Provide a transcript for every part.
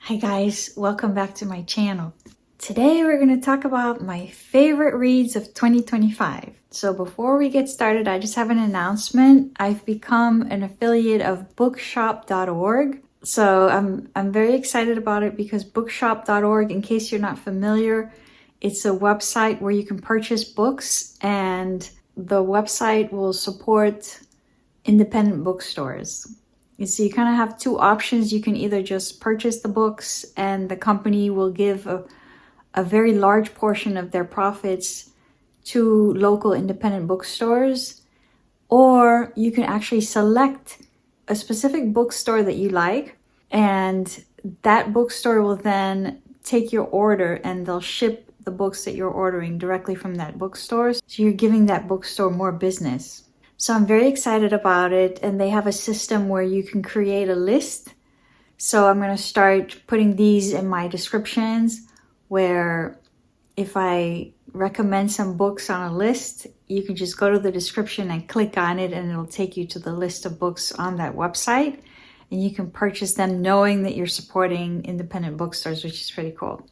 Hi guys, welcome back to my channel. Today we're going to talk about my favorite reads of 2025. So before we get started, I just have an announcement. I've become an affiliate of bookshop.org. So I'm very excited about it because bookshop.org, in case you're not familiar, it's a website where you can purchase books, and the website will support independent bookstores. So you kind of have two options. You can either just purchase the books and the company will give a very large portion of their profits to local independent bookstores, or you can actually select a specific bookstore that you like, and that bookstore will then take your order and they'll ship the books that you're ordering directly from that bookstore. So you're giving that bookstore more business. So I'm very excited about it, and they have a system where you can create a list. So I'm going to start putting these in my descriptions, where if I recommend some books on a list, you can just go to the description and click on it, and it'll take you to the list of books on that website, and you can purchase them knowing that you're supporting independent bookstores, which is pretty cool.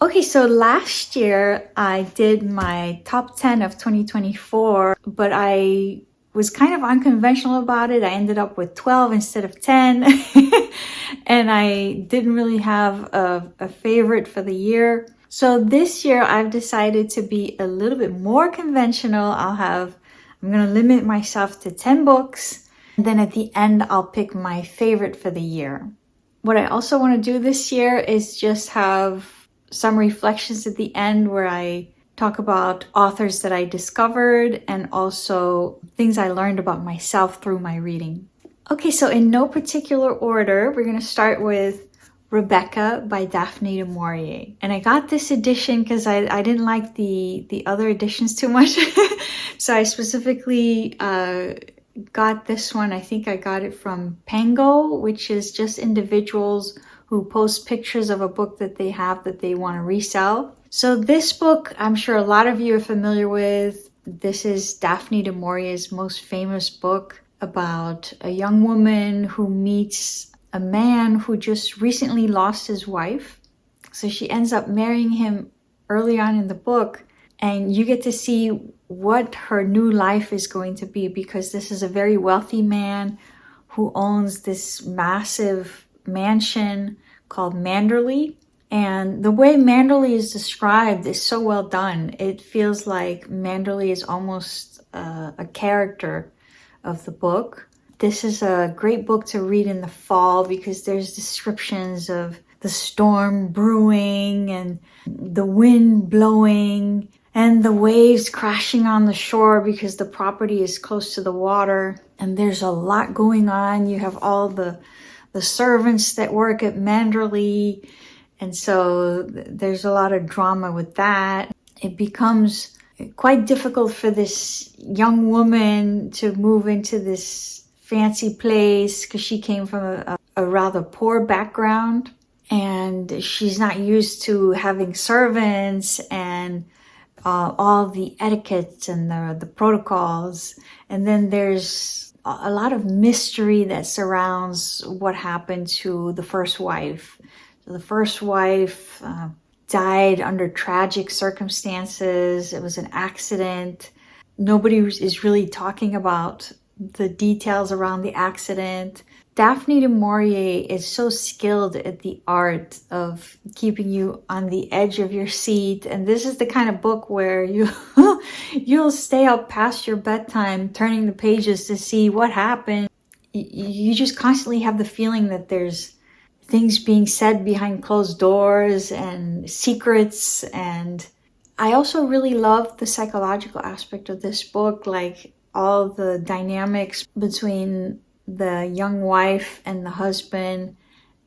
Okay, so last year I did my top 10 of 2024, but I was kind of unconventional about it. I ended up with 12 instead of 10. And I didn't really have a favorite for the year. So this year I've decided to be a little bit more conventional. I'm going to limit myself to 10 books. And then at the end, I'll pick my favorite for the year. What I also want to do this year is just have some reflections at the end where I talk about authors that I discovered and also things I learned about myself through my reading. Okay, so in no particular order, we're going to start with Rebecca by Daphne du Maurier. And I got this edition because I didn't like the other editions too much. So I specifically got this one. I think I got it from Pango, which is just individuals who post pictures of a book that they have that they want to resell. So this book, I'm sure a lot of you are familiar with. This is Daphne du Maurier's most famous book about a young woman who meets a man who just recently lost his wife. So she ends up marrying him early on in the book, and you get to see what her new life is going to be, because this is a very wealthy man who owns this massive mansion called Manderley. And the way Manderley is described is so well done. It feels like Manderley is almost a character of the book. This is a great book to read in the fall because there's descriptions of the storm brewing and the wind blowing and the waves crashing on the shore because the property is close to the water. And there's a lot going on. You have all the servants that work at Manderley. And so there's a lot of drama with that. It becomes quite difficult for this young woman to move into this fancy place because she came from a rather poor background, and she's not used to having servants and all the etiquettes and the protocols. And then there's a lot of mystery that surrounds what happened to the first wife. The first wife died under tragic circumstances. It was an accident. Nobody is really talking about the details around the accident. Daphne du Maurier is so skilled at the art of keeping you on the edge of your seat. And this is the kind of book where you'll stay up past your bedtime turning the pages to see what happened. You just constantly have the feeling that there's things being said behind closed doors and secrets. And I also really love the psychological aspect of this book, like all the dynamics between the young wife and the husband,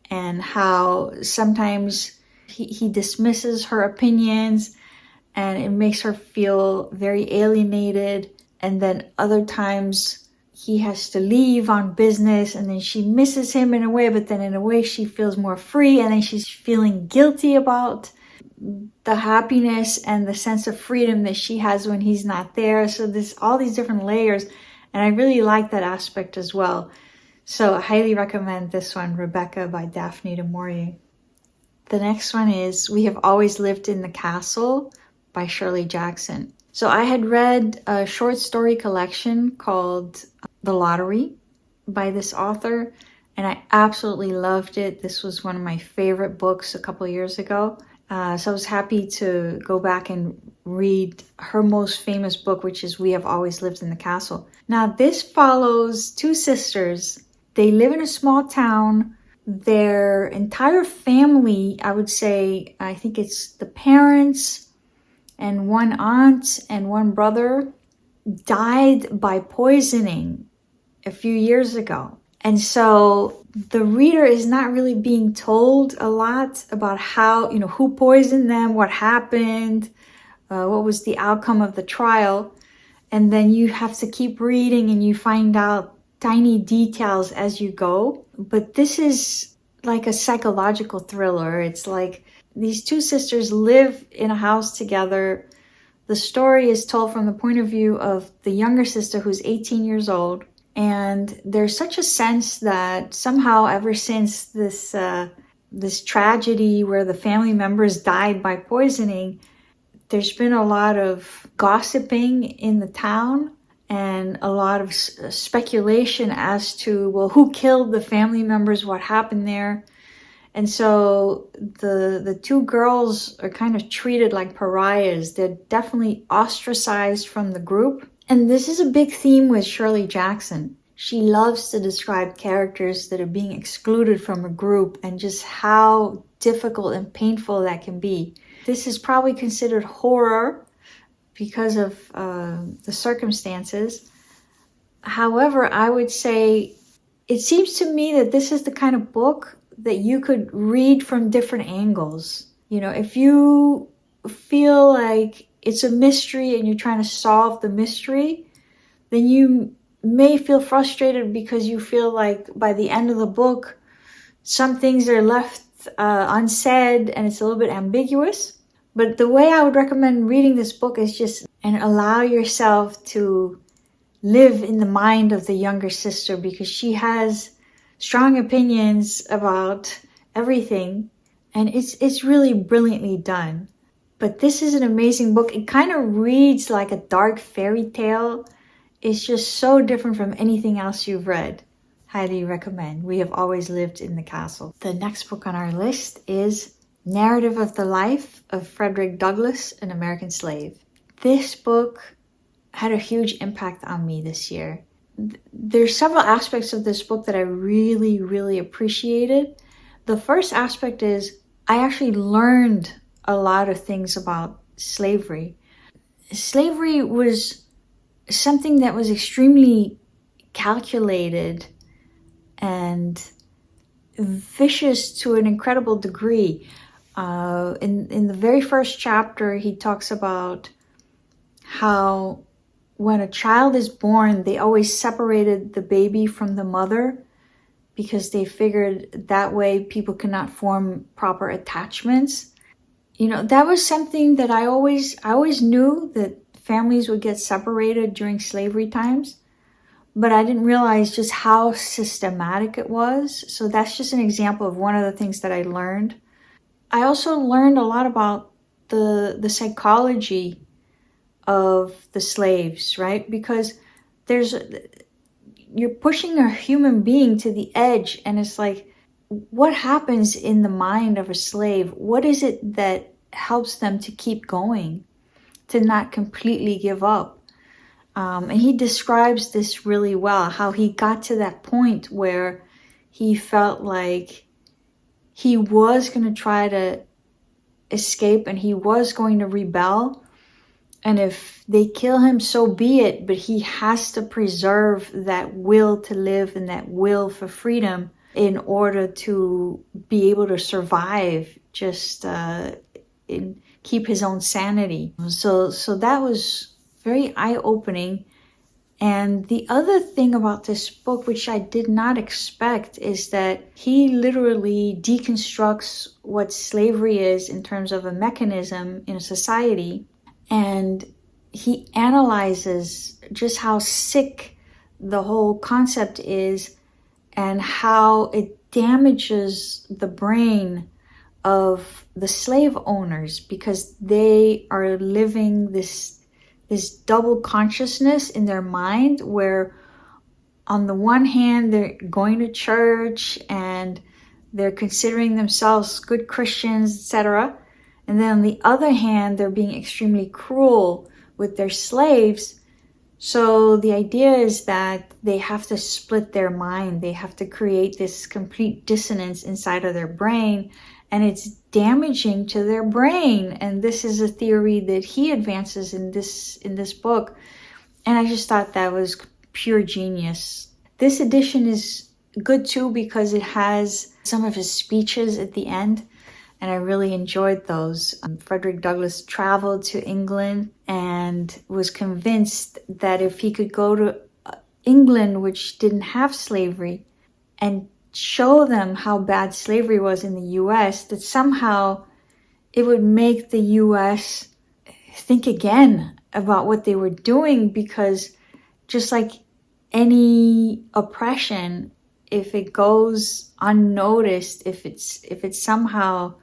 and how sometimes he dismisses her opinions and it makes her feel very alienated. And then other times he has to leave on business, and then she misses him in a way, but then in a way she feels more free, and then she's feeling guilty about the happiness and the sense of freedom that she has when he's not there. So there's all these different layers, and I really like that aspect as well. So I highly recommend this one, Rebecca by Daphne du Maurier. The next one is We Have Always Lived in the Castle by Shirley Jackson. So I had read a short story collection called The Lottery by this author, and I absolutely loved it. This was one of my favorite books a couple of years ago. So I was happy to go back and read her most famous book, which is We Have Always Lived in the Castle. Now, this follows two sisters. They live in a small town. Their entire family, I would say, I think it's the parents and one aunt and one brother, died by poisoning a few years ago. And so the reader is not really being told a lot about how, who poisoned them, what happened, what was the outcome of the trial. And then you have to keep reading and you find out tiny details as you go. But this is like a psychological thriller. It's like these two sisters live in a house together. The story is told from the point of view of the younger sister, who's 18 years old. And there's such a sense that somehow ever since this tragedy where the family members died by poisoning, there's been a lot of gossiping in the town and a lot of speculation as to, well, who killed the family members, what happened there. And so the two girls are kind of treated like pariahs. They're definitely ostracized from the group. And this is a big theme with Shirley Jackson. She loves to describe characters that are being excluded from a group and just how difficult and painful that can be. This is probably considered horror because of the circumstances. However, I would say it seems to me that this is the kind of book that you could read from different angles. If you feel like it's a mystery and you're trying to solve the mystery, then you may feel frustrated because you feel like by the end of the book, some things are left unsaid and it's a little bit ambiguous. But the way I would recommend reading this book is just and allow yourself to live in the mind of the younger sister, because she has strong opinions about everything, and it's really brilliantly done. But this is an amazing book. It kind of reads like a dark fairy tale. It's just so different from anything else you've read. Highly recommend. We Have Always Lived in the Castle. The next book on our list is Narrative of the Life of Frederick Douglass, an American Slave. This book had a huge impact on me this year. There's several aspects of this book that I really, really appreciated. The first aspect is I actually learned a lot of things about slavery. Slavery was something that was extremely calculated and vicious to an incredible degree. In the very first chapter, he talks about how when a child is born, they always separated the baby from the mother because they figured that way people cannot form proper attachments. That was something that I always knew, that families would get separated during slavery times, but I didn't realize just how systematic it was. So that's just an example of one of the things that I learned. I also learned a lot about the psychology of the slaves, right? Because you're pushing a human being to the edge, and it's like, what happens in the mind of a slave? What is it that helps them to keep going, to not completely give up? And he describes this really well, how he got to that point where he felt like he was going to try to escape and he was going to rebel. And if they kill him, so be it. But he has to preserve that will to live and that will for freedom in order to be able to survive, just keep his own sanity. So that was very eye-opening. And the other thing about this book, which I did not expect, is that he literally deconstructs what slavery is in terms of a mechanism in a society. And he analyzes just how sick the whole concept is and how it damages the brain of the slave owners, because they are living this double consciousness in their mind, where on the one hand they're going to church and they're considering themselves good Christians, etc. And then on the other hand, they're being extremely cruel with their slaves. So the idea is that they have to split their mind. They have to create this complete dissonance inside of their brain, and it's damaging to their brain. And this is a theory that he advances in this book. And I just thought that was pure genius. This edition is good too because it has some of his speeches at the end, and I really enjoyed those. Frederick Douglass traveled to England and was convinced that if he could go to England, which didn't have slavery, and show them how bad slavery was in the US, that somehow it would make the US think again about what they were doing, because just like any oppression, if it goes unnoticed, if it's somehow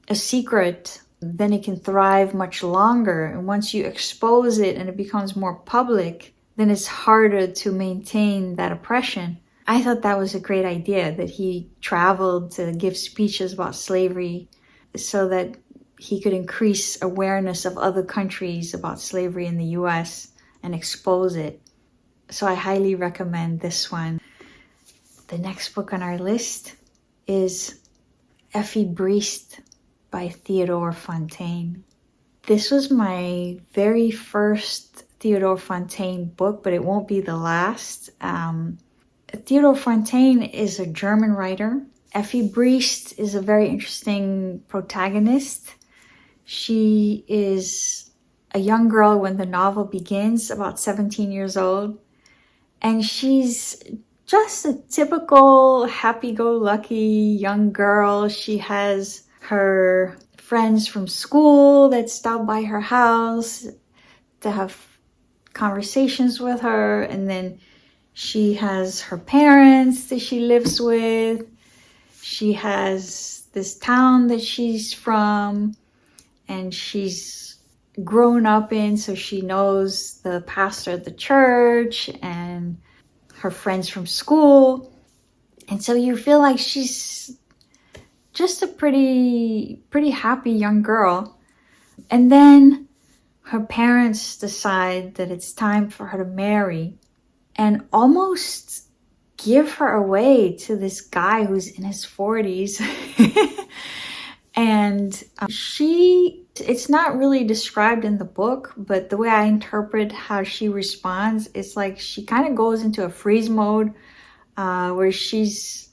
a secret, then it can thrive much longer. And once you expose it and it becomes more public, then it's harder to maintain that oppression. I thought that was a great idea, that he traveled to give speeches about slavery so that he could increase awareness of other countries about slavery in the US and expose it. So I highly recommend this one. The next book on our list is Effi Briest by Theodore Fontane. This was my very first Theodore Fontane book, but it won't be the last. Theodore Fontane is a German writer. Effi Briest is a very interesting protagonist. She is a young girl when the novel begins, about 17 years old. And she's just a typical happy-go-lucky young girl. She has her friends from school that stop by her house to have conversations with her. And then she has her parents that she lives with. She has this town that she's from and she's grown up in, so she knows the pastor of the church and her friends from school. And so you feel like she's just a pretty happy young girl. And then her parents decide that it's time for her to marry and almost give her away to this guy who's in his 40s. And it's not really described in the book, but the way I interpret how she responds, it's like she kind of goes into a freeze mode where she's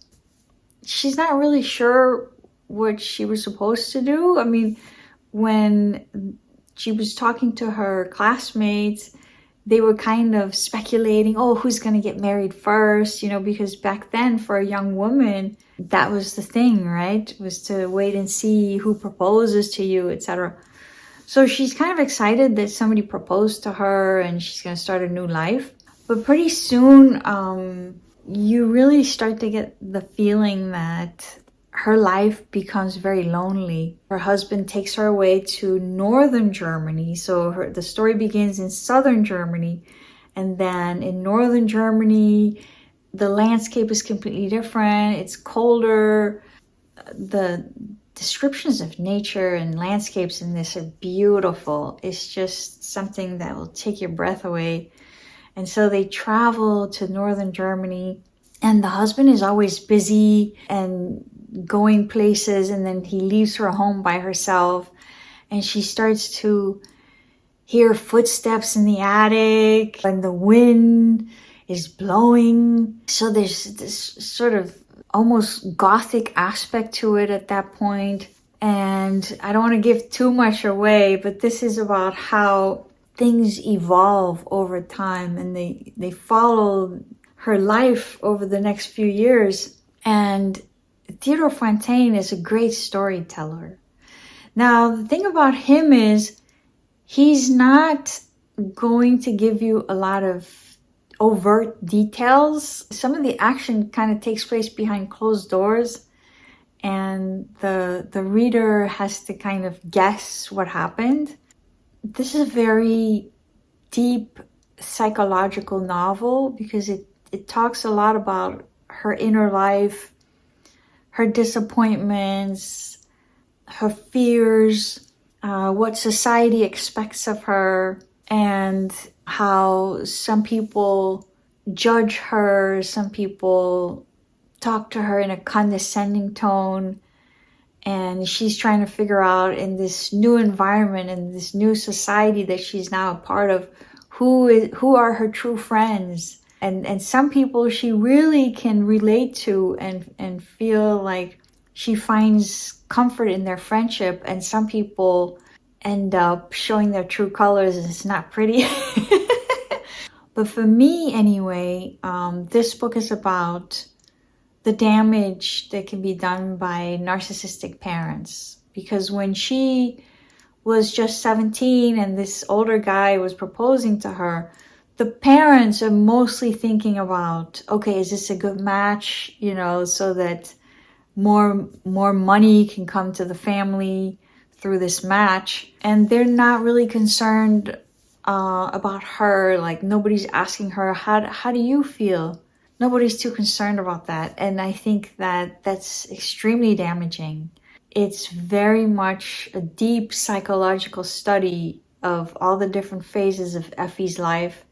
not really sure what she was supposed to do. I mean, when she was talking to her classmates, they were kind of speculating, oh, who's going to get married first? You know, because back then for a young woman, that was the thing, right? Was to wait and see who proposes to you, etc. So she's kind of excited that somebody proposed to her and she's going to start a new life. But pretty soon, you really start to get the feeling that her life becomes very lonely. Her husband takes her away to northern Germany. So the story begins in southern Germany. And then in northern Germany, the landscape is completely different. It's colder. The descriptions of nature and landscapes in this are beautiful. It's just something that will take your breath away. And so they travel to northern Germany. And the husband is always busy and going places, and then he leaves her home by herself, and she starts to hear footsteps in the attic and the wind is blowing. So there's this sort of almost gothic aspect to it at that point. And I don't want to give too much away, but this is about how things evolve over time, and they follow her life over the next few years. And Theodore Fontane is a great storyteller. Now, the thing about him is he's not going to give you a lot of overt details. Some of the action kind of takes place behind closed doors, and the reader has to kind of guess what happened. This is a very deep psychological novel because it talks a lot about her inner life, her disappointments, her fears, what society expects of her, and how some people judge her, some people talk to her in a condescending tone, and she's trying to figure out in this new environment, in this new society that she's now a part of, who are her true friends. And some people she really can relate to and feel like she finds comfort in their friendship, and some people end up showing their true colors and it's not pretty. But for me anyway, this book is about the damage that can be done by narcissistic parents. Because when she was just 17 and this older guy was proposing to her, the parents are mostly thinking about, okay, is this a good match, so that more money can come to the family through this match. And they're not really concerned about her. Like, nobody's asking her, how do you feel? Nobody's too concerned about that. And I think that that's extremely damaging. It's very much a deep psychological study of all the different phases of Effi's life.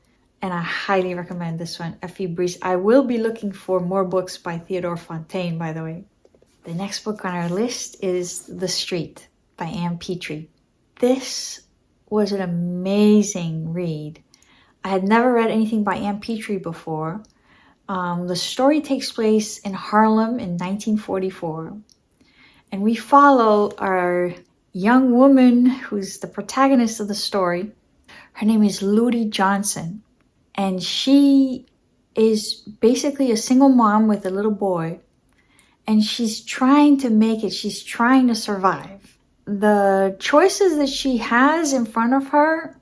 And I highly recommend this one, Effi Briest. I will be looking for more books by Theodore Fontane, by the way. The next book on our list is The Street by Ann Petry. This was an amazing read. I had never read anything by Ann Petry before. The story takes place in Harlem in 1944. And we follow our young woman who's the protagonist of the story. Her name is Ludi Johnson. And she is basically a single mom with a little boy. And she's trying to make it. She's trying to survive. The choices that she has in front of her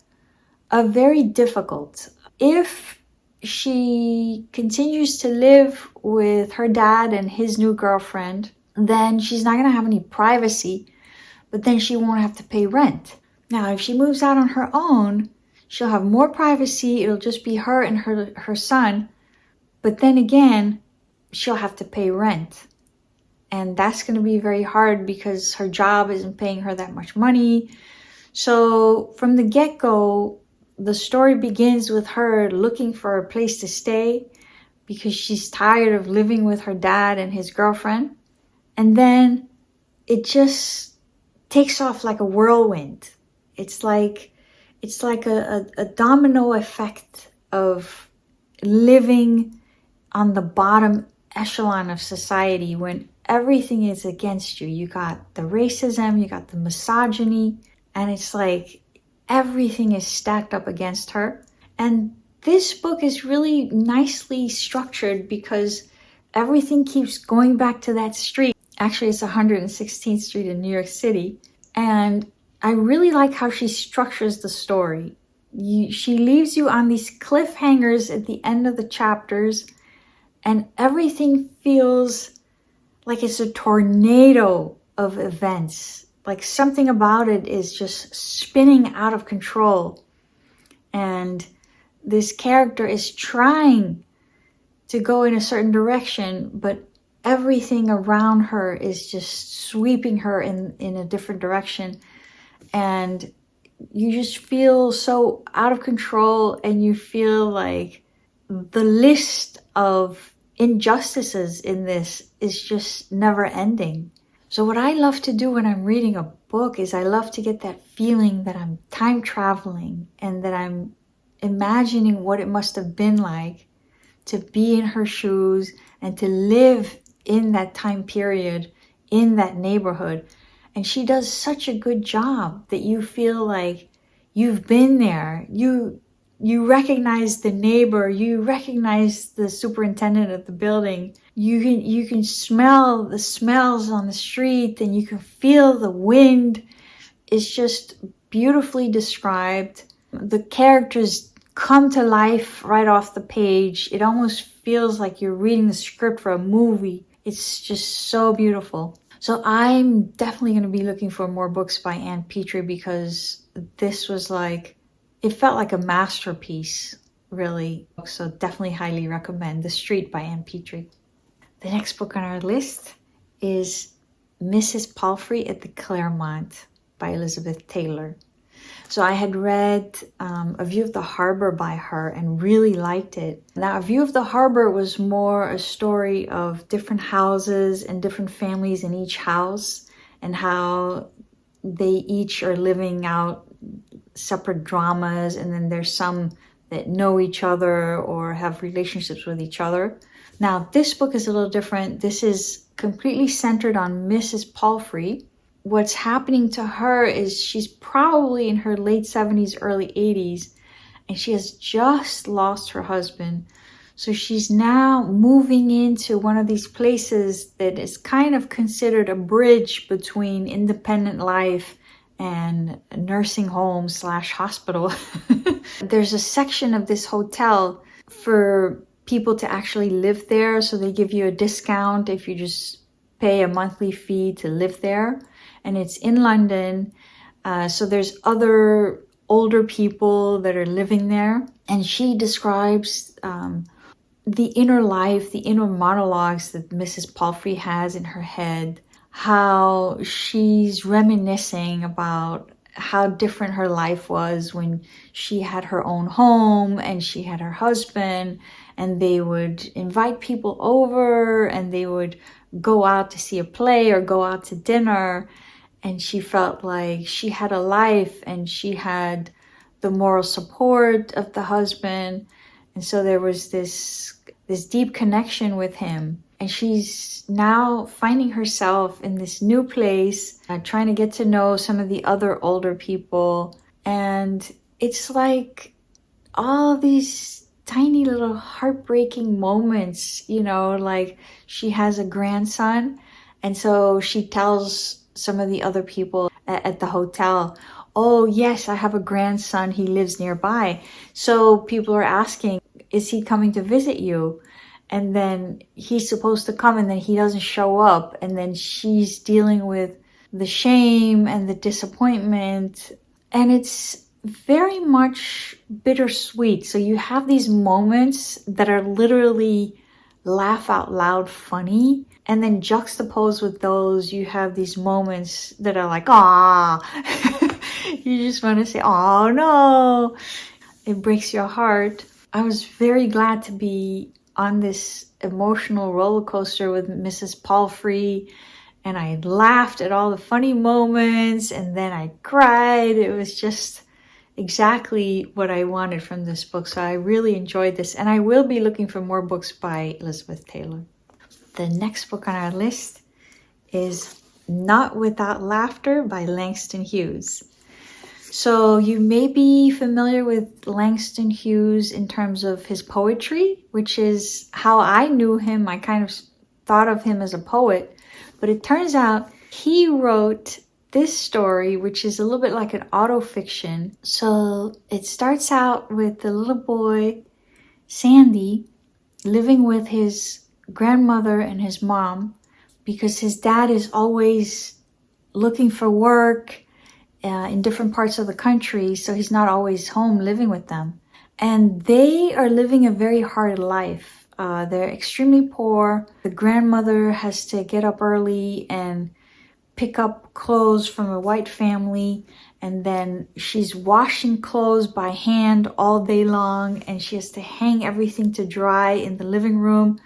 are very difficult. If she continues to live with her dad and his new girlfriend, then she's not going to have any privacy, but then she won't have to pay rent. Now, if she moves out on her own, she'll have more privacy. It'll just be her and her son. But then again, she'll have to pay rent. And that's going to be very hard because her job isn't paying her that much money. So from the get-go, the story begins with her looking for a place to stay because she's tired of living with her dad and his girlfriend. And then it just takes off like a whirlwind. It's like a domino effect of living on the bottom echelon of society when everything is against you. You got the racism, you got the misogyny, and it's like everything is stacked up against her. And this book is really nicely structured because everything keeps going back to that street. Actually, it's 116th Street in New York City. And I really like how she structures the story. She leaves you on these cliffhangers at the end of the chapters, and everything feels like it's a tornado of events. Like something about it is just spinning out of control. And this character is trying to go in a certain direction, but everything around her is just sweeping her in a different direction. And you just feel so out of control, and you feel like the list of injustices in this is just never ending. So what I love to do when I'm reading a book is I love to get that feeling that I'm time traveling and that I'm imagining what it must have been like to be in her shoes and to live in that time period, in that neighborhood. And she does such a good job that you feel like you've been there. You recognize the neighbor, you recognize the superintendent of the building. You can smell the smells on the street, and you can feel the wind. It's just beautifully described. The characters come to life right off the page. It almost feels like you're reading the script for a movie. It's just so beautiful. So I'm definitely going to be looking for more books by Ann Petry, because this was like, it felt like a masterpiece, really. So definitely highly recommend The Street by Ann Petry. The next book on our list is Mrs. Palfrey at the Claremont by Elizabeth Taylor. So I had read A View of the Harbor by her and really liked it. Now, A View of the Harbor was more a story of different houses and different families in each house, and how they each are living out separate dramas, and then there's some that know each other or have relationships with each other. Now, this book is a little different. This is completely centered on Mrs. Palfrey. What's happening to her is she's probably in her late 70s, early 80s, and she has just lost her husband. So she's now moving into one of these places that is kind of considered a bridge between independent life and a nursing home / hospital. There's a section of this hotel for people to actually live there. So they give you a discount if you just pay a monthly fee to live there. And it's in London. So there's other older people that are living there. And she describes the inner life, the inner monologues that Mrs. Palfrey has in her head, how she's reminiscing about how different her life was when she had her own home and she had her husband, and they would invite people over and they would go out to see a play or go out to dinner. And she felt like she had a life and she had the moral support of the husband. And so there was this deep connection with him. And she's now finding herself in this new place, trying to get to know some of the other older people. And it's like all these tiny little heartbreaking moments, like she has a grandson. And so she tells some of the other people at the hotel, oh yes, I have a grandson, he lives nearby. So people are asking, is he coming to visit you? And then he's supposed to come and then he doesn't show up. And then she's dealing with the shame and the disappointment. And it's very much bittersweet. So you have these moments that are literally laugh out loud funny. And then juxtaposed with those, you have these moments that are like, ah, you just want to say, oh no, it breaks your heart. I was very glad to be on this emotional roller coaster with Mrs. Palfrey, and I laughed at all the funny moments, and then I cried. It was just exactly what I wanted from this book. So I really enjoyed this, and I will be looking for more books by Elizabeth Taylor. The next book on our list is Not Without Laughter by Langston Hughes. So you may be familiar with Langston Hughes in terms of his poetry, which is how I knew him. I kind of thought of him as a poet, but it turns out he wrote this story, which is a little bit like an autofiction. So it starts out with the little boy, Sandy, living with his grandmother and his mom, because his dad is always looking for work in different parts of the country, so he's not always home living with them. And they are living a very hard life. They're extremely poor. The grandmother has to get up early and pick up clothes from a white family, and then she's washing clothes by hand all day long, and she has to hang everything to dry in the living room.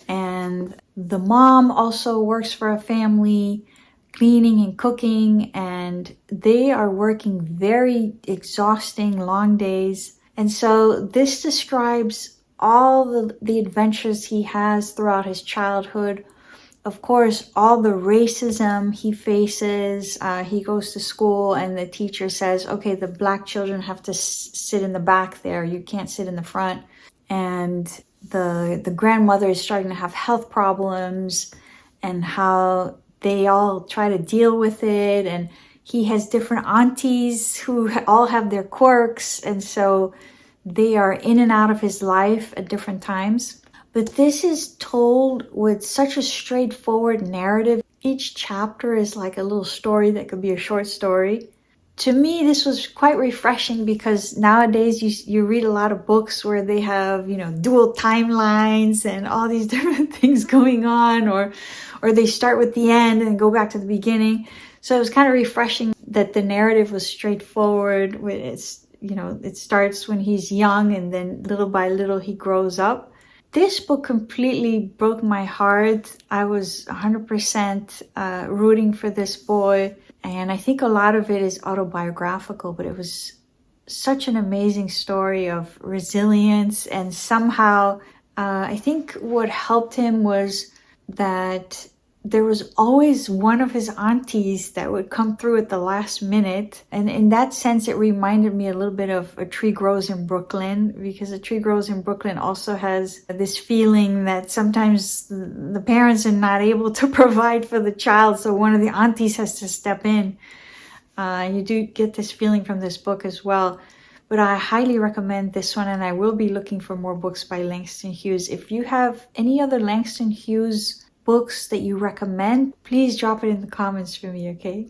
And the mom also works for a family, cleaning and cooking, and they are working very exhausting long days. And so this describes all the adventures he has throughout his childhood. Of course, all the racism he faces. He goes to school and the teacher says, okay, the black children have to sit in the back there. You can't sit in the front. And the grandmother is starting to have health problems, and how they all try to deal with it. And he has different aunties who all have their quirks. And so they are in and out of his life at different times. But this is told with such a straightforward narrative. Each chapter is like a little story that could be a short story. To me, this was quite refreshing because nowadays you read a lot of books where they have, dual timelines and all these different things going on, or they start with the end and go back to the beginning. So it was kind of refreshing that the narrative was straightforward. It starts when he's young and then little by little he grows up. This book completely broke my heart. I was 100% rooting for this boy. And I think a lot of it is autobiographical, but it was such an amazing story of resilience. And somehow, I think what helped him was that there was always one of his aunties that would come through at the last minute. And in that sense, it reminded me a little bit of A Tree Grows in Brooklyn, because A Tree Grows in Brooklyn also has this feeling that sometimes the parents are not able to provide for the child, so one of the aunties has to step in. You do get this feeling from this book as well. But I highly recommend this one, and I will be looking for more books by Langston Hughes. If you have any other Langston Hughes books that you recommend, please drop it in the comments for me, okay?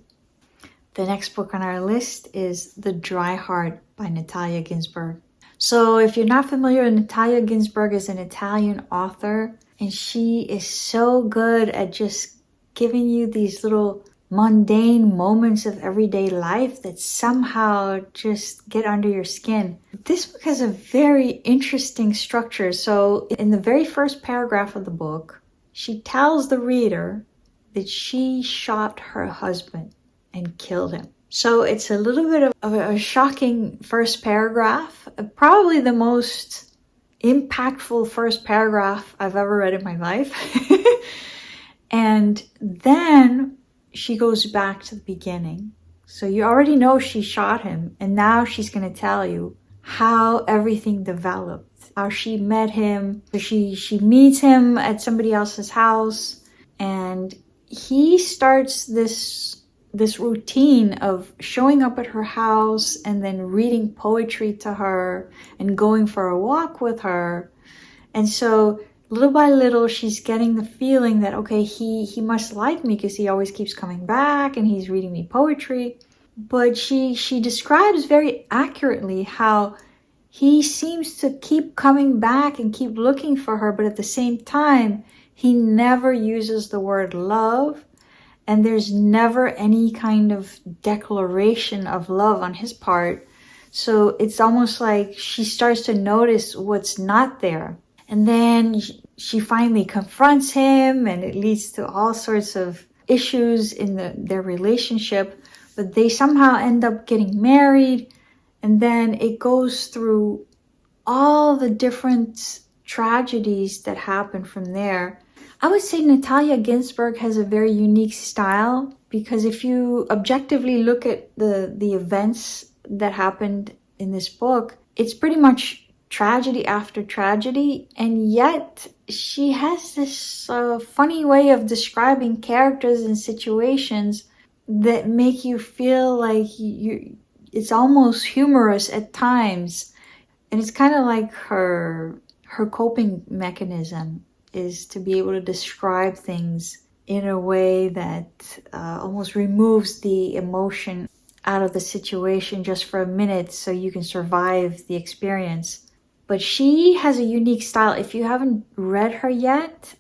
The next book on our list is The Dry Heart by Natalia Ginzburg. So if you're not familiar, Natalia Ginzburg is an Italian author, and she is so good at just giving you these little mundane moments of everyday life that somehow just get under your skin. This book has a very interesting structure. So in the very first paragraph of the book, she tells the reader that she shot her husband and killed him. So it's a little bit of a shocking first paragraph, probably the most impactful first paragraph I've ever read in my life. And then she goes back to the beginning. So you already know she shot him, and now she's going to tell you how everything developed. How she met him. So she meets him at somebody else's house, and he starts this routine of showing up at her house and then reading poetry to her and going for a walk with her. And so little by little, she's getting the feeling that, okay, he must like me because he always keeps coming back and he's reading me poetry. But she describes very accurately how he seems to keep coming back and keep looking for her, but at the same time, he never uses the word love, and there's never any kind of declaration of love on his part. So it's almost like she starts to notice what's not there. And then she finally confronts him, and it leads to all sorts of issues in their relationship, but they somehow end up getting married. And then it goes through all the different tragedies that happen from there. I would say Natalia Ginzburg has a very unique style, because if you objectively look at the events that happened in this book, it's pretty much tragedy after tragedy. And yet she has this funny way of describing characters and situations that make you feel like it's almost humorous at times. And it's kind of like her coping mechanism is to be able to describe things in a way that almost removes the emotion out of the situation just for a minute so you can survive the experience. But she has a unique style. If you haven't read her yet,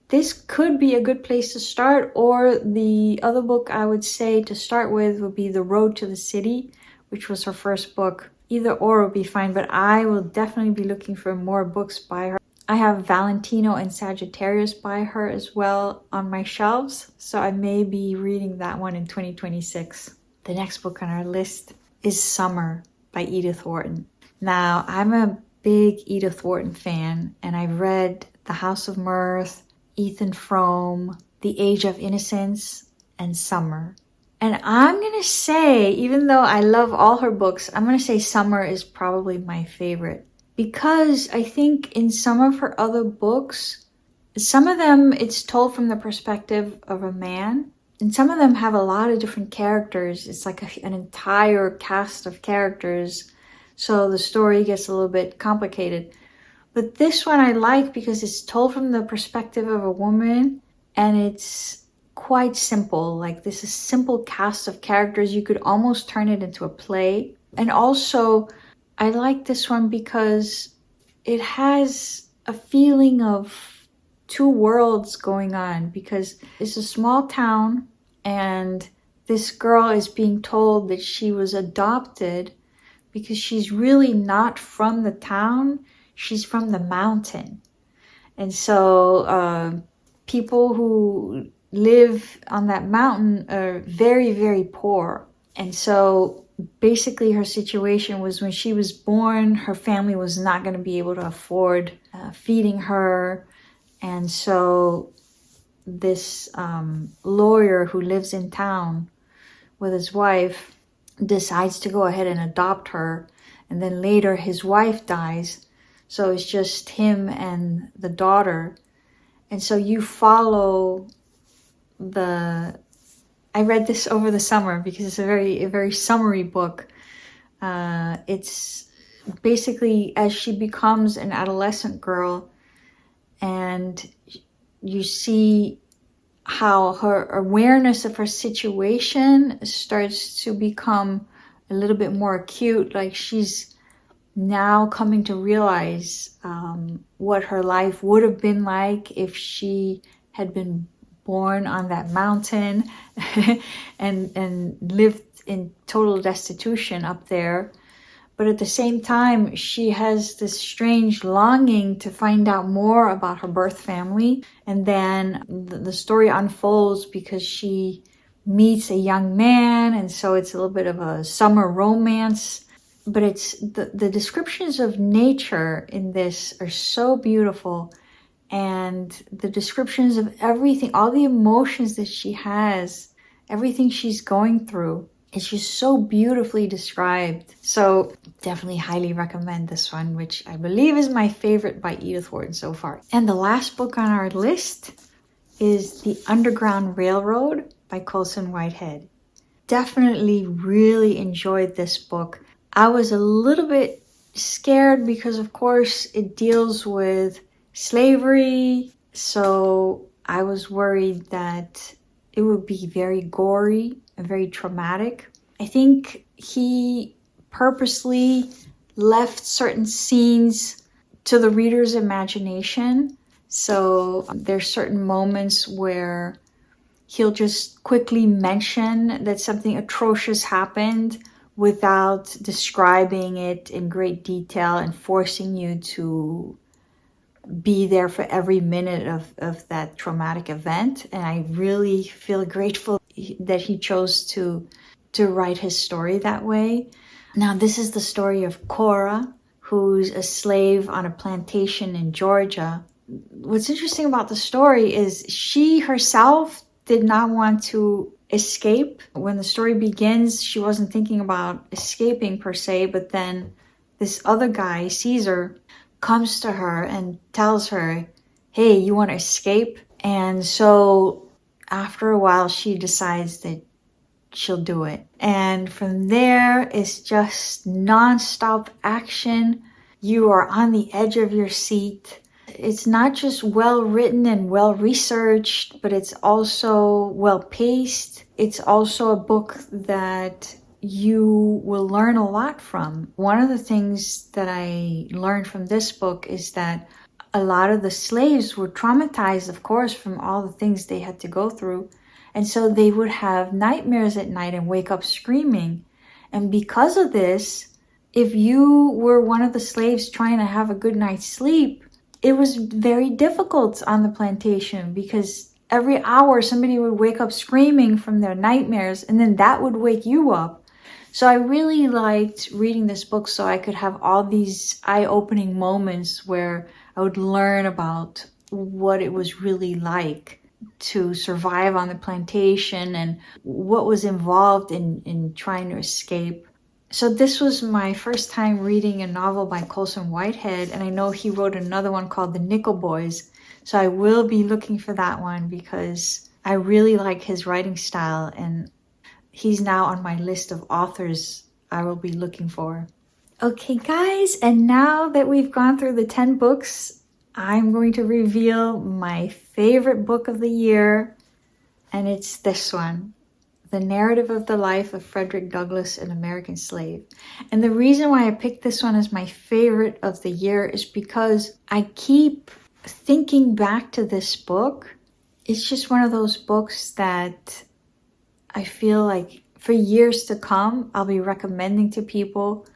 this could be a good place to start. Or the other book I would say to start with would be The Road to the City, which was her first book. Either or would be fine, but I will definitely be looking for more books by her. I have Valentino and Sagittarius by her as well on my shelves, so I may be reading that one in 2026. The next book on our list is Summer by Edith Wharton. Now, I'm a big Edith Wharton fan, and I've read The House of Mirth, Ethan Frome, The Age of Innocence, and Summer. And I'm going to say, even though I love all her books, I'm going to say Summer is probably my favorite. Because I think in some of her other books, some of them it's told from the perspective of a man. And some of them have a lot of different characters. It's like an entire cast of characters. So the story gets a little bit complicated. But this one I like because it's told from the perspective of a woman. And it's quite simple. Like, this is simple cast of characters. You could almost turn it into a play. And also, I like this one because it has a feeling of two worlds going on, because it's a small town and this girl is being told that she was adopted because she's really not from the town, she's from the mountain. And so people who live on that mountain are very, very poor. And so basically her situation was, when she was born, her family was not going to be able to afford feeding her. And so this lawyer who lives in town with his wife decides to go ahead and adopt her. And then later his wife dies. So it's just him and the daughter. And so you follow I read this over the summer because it's a very summery book. It's basically as she becomes an adolescent girl, and you see how her awareness of her situation starts to become a little bit more acute. Like, she's now coming to realize what her life would have been like if she had been born on that mountain and lived in total destitution up there. But at the same time, she has this strange longing to find out more about her birth family. And then the story unfolds because she meets a young man, and so it's a little bit of a summer romance. But it's the descriptions of nature in this are so beautiful, and the descriptions of everything, all the emotions that she has, everything she's going through, it's just so beautifully described. So definitely highly recommend this one, which I believe is my favorite by Edith Wharton so far. And the last book on our list is The Underground Railroad by Colson Whitehead. Definitely really enjoyed this book. I was a little bit scared because, of course, it deals with slavery. So I was worried that it would be very gory and very traumatic. I think he purposely left certain scenes to the reader's imagination. So there's certain moments where he'll just quickly mention that something atrocious happened without describing it in great detail and forcing you to be there for every minute of that traumatic event. And I really feel grateful that he chose to write his story that way. Now, this is the story of Cora, who's a slave on a plantation in Georgia. What's interesting about the story is she herself did not want to escape. When the story begins, she wasn't thinking about escaping per se, but then this other guy, Caesar, comes to her and tells her, hey, you want to escape? And so after a while, she decides that she'll do it. And from there, it's just nonstop action. You are on the edge of your seat. It's not just well written and well researched, but it's also well paced. It's also a book that you will learn a lot from. One of the things that I learned from this book is that a lot of the slaves were traumatized, of course, from all the things they had to go through. And so they would have nightmares at night and wake up screaming. And because of this, if you were one of the slaves trying to have a good night's sleep, it was very difficult on the plantation, because every hour somebody would wake up screaming from their nightmares, and then that would wake you up. So I really liked reading this book so I could have all these eye-opening moments where I would learn about what it was really like to survive on the plantation and what was involved in trying to escape. So this was my first time reading a novel by Colson Whitehead, and I know he wrote another one called The Nickel Boys. So I will be looking for that one because I really like his writing style, and he's now on my list of authors I will be looking for. Okay, guys, and now that we've gone through the 10 books, I'm going to reveal my favorite book of the year. and it's this one. The Narrative of the Life of Frederick Douglass, an American Slave. And the reason why I picked this one as my favorite of the year is because I keep thinking back to this book. It's just one of those books that I feel like for years to come, I'll be recommending to people,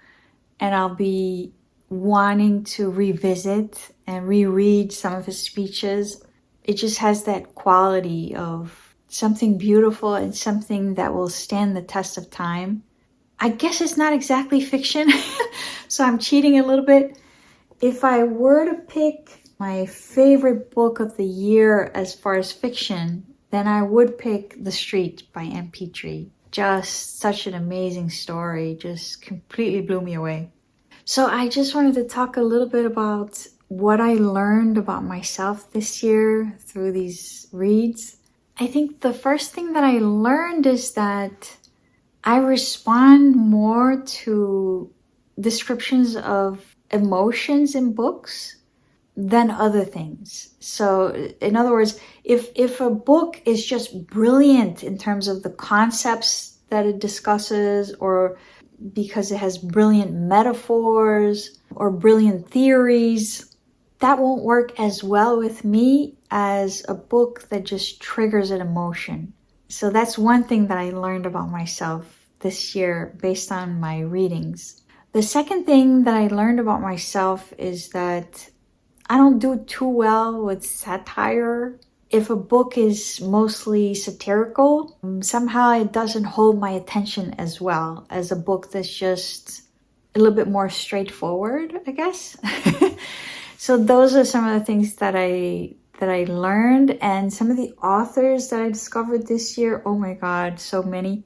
and I'll be wanting to revisit and reread some of his speeches. It just has that quality of something beautiful and something that will stand the test of time. I guess it's not exactly fiction, so I'm cheating a little bit. If I were to pick my favorite book of the year as far as fiction, then I would pick The Street by Ann Petry. Just such an amazing story, just completely blew me away. So I just wanted to talk a little bit about what I learned about myself this year through these reads. I think the first thing that I learned is that I respond more to descriptions of emotions in books than other things. So in other words, if a book is just brilliant in terms of the concepts that it discusses, or because it has brilliant metaphors or brilliant theories, that won't work as well with me as a book that just triggers an emotion. So that's one thing that I learned about myself this year based on my readings. The second thing that I learned about myself is that I don't do too well with satire. If a book is mostly satirical, somehow it doesn't hold my attention as well as a book that's just a little bit more straightforward, I guess. So those are some of the things that I learned, and some of the authors that I discovered this year. Oh my God, so many.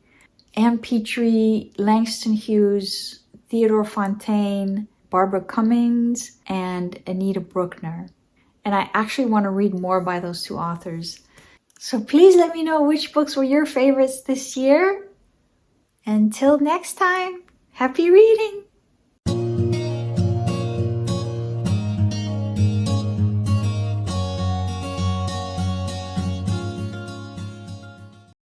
Ann Petry, Langston Hughes, Theodore Fontane, Barbara Cummings, and Anita Brookner. And I actually want to read more by those two authors. So please let me know which books were your favorites this year. Until next time, happy reading!